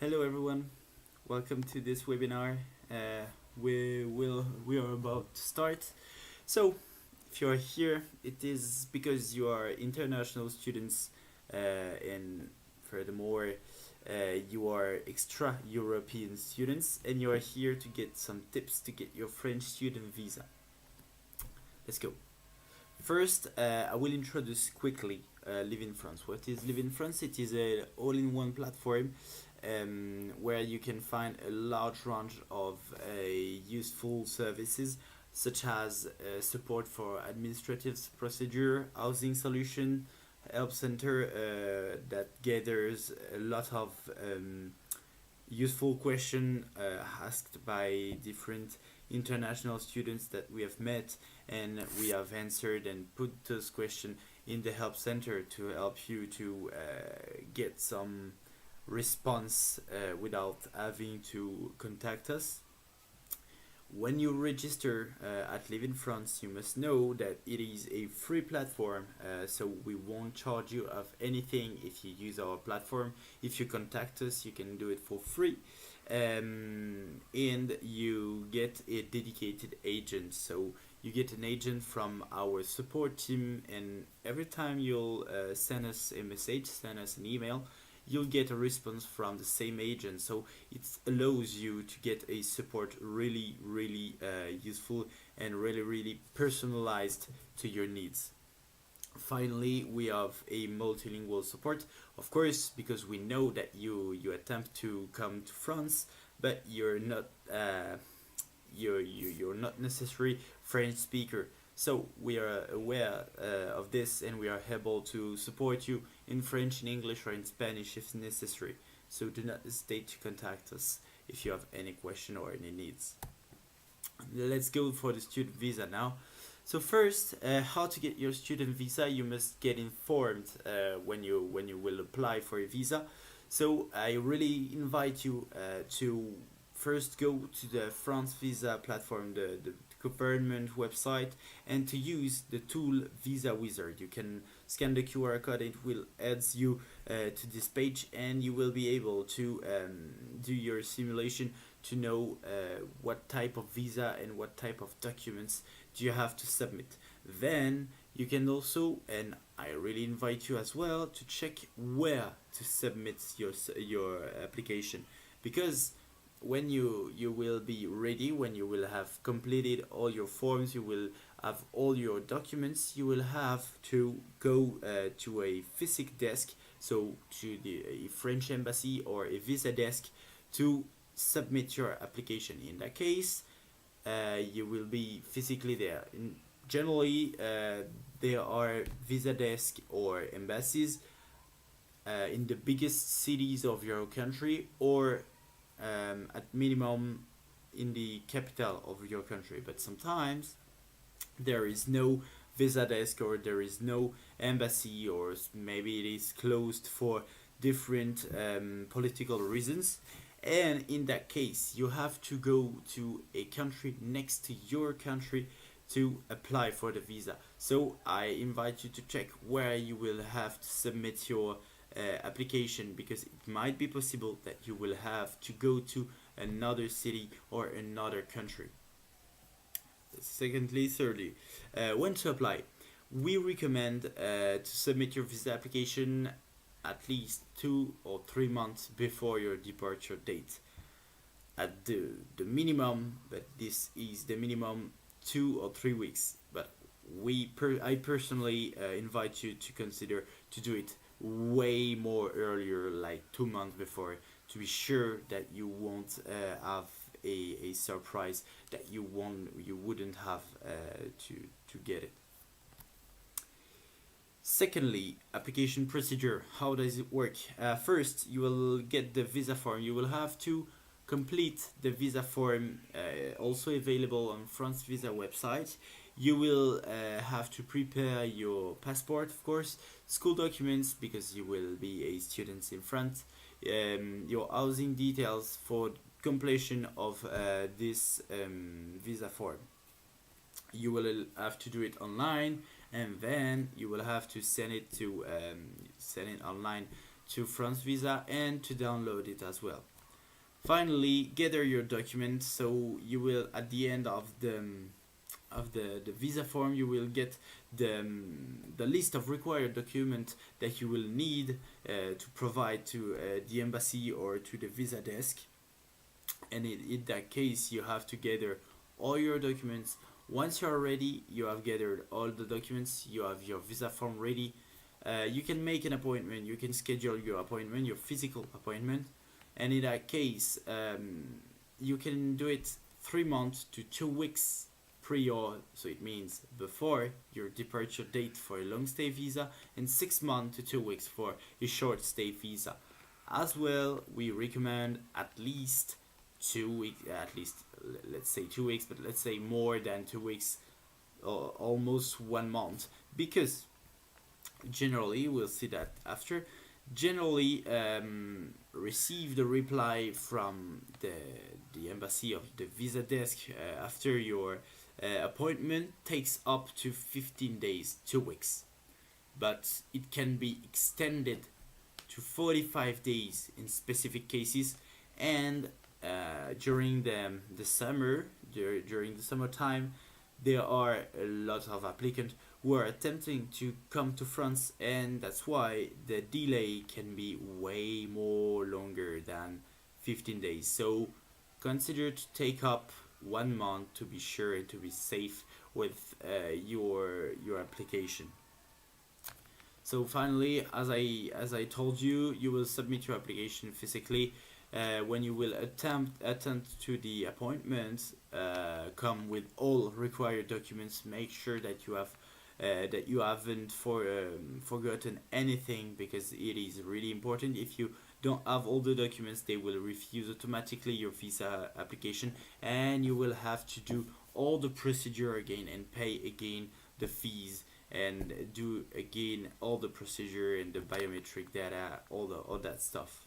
Hello everyone, welcome to this webinar. We are about to start. So, if you are here, it is because you are international students, and furthermore, you are extra European students, and you are here to get some tips to get your French student visa. Let's go. First, I will introduce quickly Livin France. What is Livin France? It is an all-in-one platform where you can find a large range of useful services such as support for administrative procedure, housing solution, help center that gathers a lot of useful question asked by different international students that we have met, and we have answered and put those questions in the help center to help you to get some response without having to contact us. When you register at Livin France, you must know that it is a free platform, so we won't charge you of anything if you use our platform. If you contact us, you can do it for free, and you get a dedicated agent. So you get an agent from our support team, and every time you'll send us a message, send us an email, you'll get a response from the same agent. So it allows you to get a support really useful and really personalized to your needs. Finally, we have a multilingual support, of course, because we know that you attempt to come to France, but you're not necessarily French speaker. So we are aware of this, and we are able to support you in French, in English, or in Spanish if necessary. So do not hesitate to contact us if you have any question or any needs. Let's go for the student visa now. So first, how to get your student visa? You must get informed when you will apply for a visa. So I really invite you to first go to the France Visa platform, the government website, and to use the tool Visa Wizard. You can scan the QR code, it will add you to this page, and you will be able to do your simulation to know what type of visa and what type of documents do you have to submit. Then you can also, and I really invite you as well, to check where to submit your application, because when you will be ready, when you will have completed all your forms, you will have all your documents, you will have to go to a physical desk, so to a French embassy or a visa desk, to submit your application. In that case, you will be physically there. Generally, there are visa desk or embassies in the biggest cities of your country, or at minimum in the capital of your country. But sometimes there is no visa desk, or there is no embassy, or maybe it is closed for different political reasons, and in that case you have to go to a country next to your country to apply for the visa. So I invite you to check where you will have to submit your application, because it might be possible that you will have to go to another city or another country. Thirdly, when to apply, we recommend to submit your visa application at least 2 or 3 months before your departure date. At the minimum, but this is the minimum, 2 or 3 weeks. But I personally invite you to consider to do it way more earlier, like 2 months before, to be sure that you won't have a surprise that you wouldn't have to get it. Secondly, application procedure. How does it work? First, you will get the visa form. You will have to complete the visa form, also available on France Visa website. You will have to prepare your passport, of course, school documents, because you will be a student in France, your housing details for completion of this visa form. You will have to do it online, and then you will have to send it online to France visa and to download it as well. Finally, gather your documents. So you will, at the end of the visa form, you will get the list of required documents that you will need to provide to the embassy or to the visa desk. And in that case, you have to gather all your documents. Once you are ready, you have gathered all the documents, you have your visa form ready. You can make an appointment, you can schedule your appointment, your physical appointment, and in that case, you can do it 3 months to 2 weeks prior, so it means before your departure date for a long stay visa, and 6 months to 2 weeks for a short stay visa. As well, we recommend at least 2 weeks, at least let's say 2 weeks, but let's say more than 2 weeks, or almost 1 month, because generally, we'll see that after, generally receive the reply from the embassy of the visa desk after your appointment takes up to 15 days, 2 weeks, but it can be extended to 45 days in specific cases. And during the summer, during the summertime, there are a lot of applicants who are attempting to come to France, and that's why the delay can be way more longer than 15 days. So consider to take up 1 month to be sure and to be safe with your application. So finally, as I told you, you will submit your application physically. When you will attend to the appointment, come with all required documents. Make sure that you haven't forgotten anything, because it is really important. If you don't have all the documents, they will refuse automatically your visa application, and you will have to do all the procedure again and pay again the fees and do again all the procedure and the biometric data, all that stuff.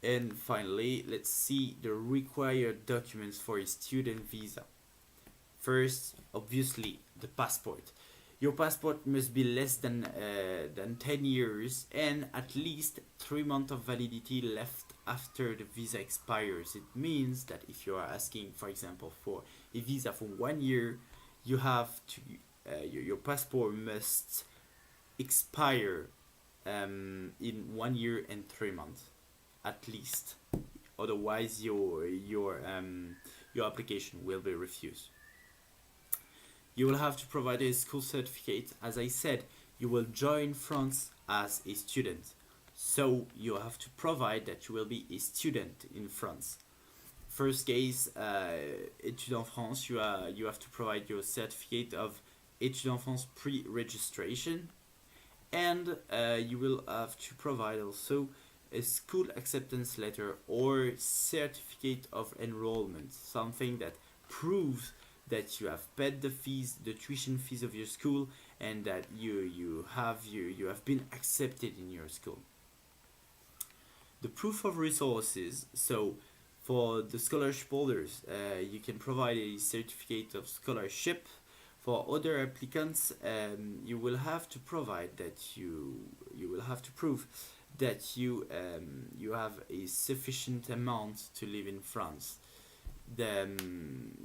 And finally, let's see the required documents for a student visa. First, obviously, the passport. Your passport must be less than 10 years and at least 3 months of validity left after the visa expires. It means that if you are asking, for example, for a visa for 1 year, you have to your passport must expire in 1 year and 3 months at least. Otherwise, your application will be refused. You will have to provide a school certificate. As I said, you will join France as a student, so you have to provide that you will be a student in France. First case, Études France, you have to provide your certificate of Études France pre-registration, and you will have to provide also a school acceptance letter or certificate of enrollment, something that proves that you have paid the fees, the tuition fees of your school, and that you have been accepted in your school. The proof of resources. So for the scholarship holders, you can provide a certificate of scholarship. For other applicants, you will have to provide that you will have to prove that you have a sufficient amount to live in France.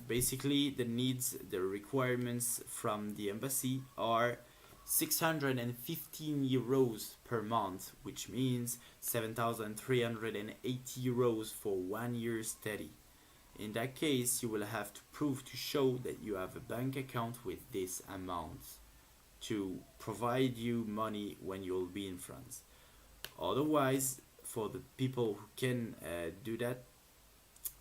Basically the needs, the requirements from the embassy are 615 euros per month, which means 7,380 euros for 1 year study. In that case, you will have to prove to show that you have a bank account with this amount to provide you money when you'll be in France. Otherwise, for the people who can do that,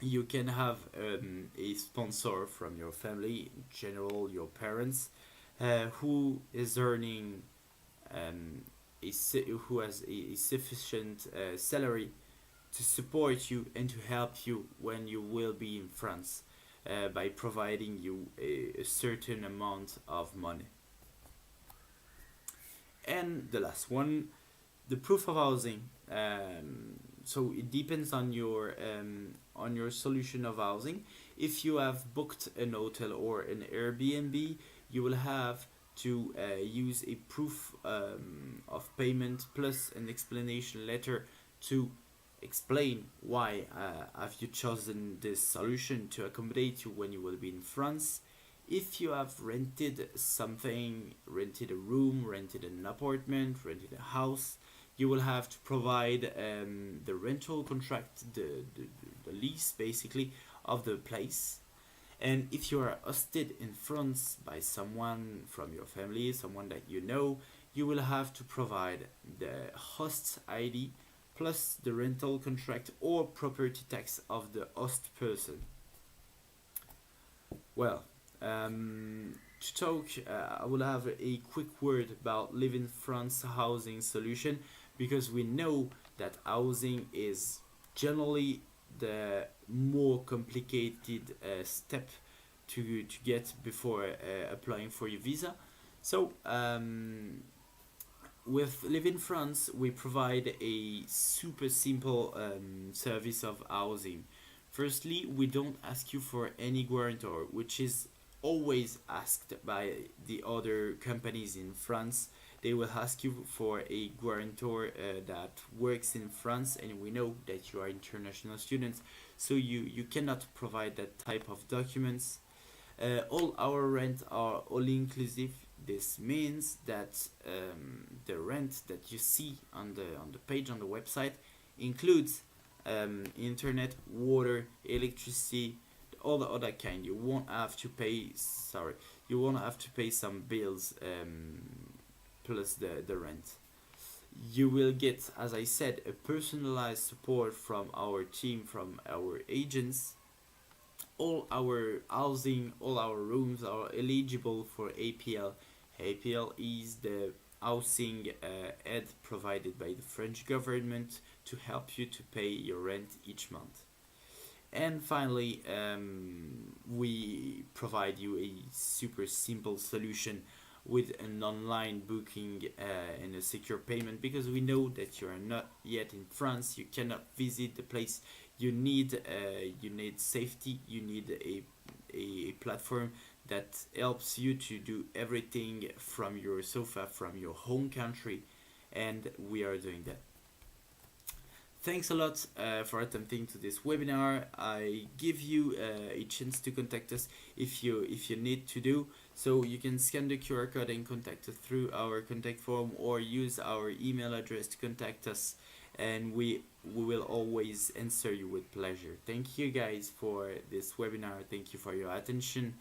you can have a sponsor from your family, in general your parents, who is earning who has a sufficient salary to support you and to help you when you will be in France, by providing you a certain amount of money. And the last one, the proof of housing. So it depends on your solution of housing. If you have booked an hotel or an Airbnb, you will have to use a proof of payment plus an explanation letter to explain why have you chosen this solution to accommodate you when you will be in France. If you have rented something, rented a room, rented an apartment, rented a house, you will have to provide the rental contract, the lease basically of the place. And if you are hosted in France by someone from your family, someone that you know, you will have to provide the host ID plus the rental contract or property tax of the host person. Well, to talk, I will have a quick word about Livin France housing solution, because we know that housing is generally the more complicated step to get before applying for your visa. So with Livin France, we provide a super simple service of housing. Firstly, we don't ask you for any guarantor, which is always asked by the other companies in France. They will ask you for a guarantor that works in France, and we know that you are international students, so you cannot provide that type of documents. All our rent are all inclusive. This means that the rent that you see on the page on the website includes internet, water, electricity, all the other kind. You won't have to pay. Sorry, you won't have to pay some bills plus the rent. You will get, as I said, a personalized support from our team, from our agents. All our housing, all our rooms are eligible for APL. APL is the housing aid provided by the French government to help you to pay your rent each month. And finally, we provide you a super simple solution with an online booking and a secure payment, because we know that you are not yet in France, you cannot visit the place. You need safety, you need a platform that helps you to do everything from your sofa, from your home country, and we are doing that. Thanks a lot for attending to this webinar. I give you a chance to contact us if you need to do so. You can scan the QR code and contact us through our contact form, or use our email address to contact us, and we will always answer you with pleasure. Thank you guys for this webinar. Thank you for your attention.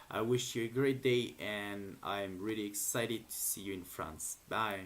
I wish you a great day, and I'm really excited to see you in France. Bye.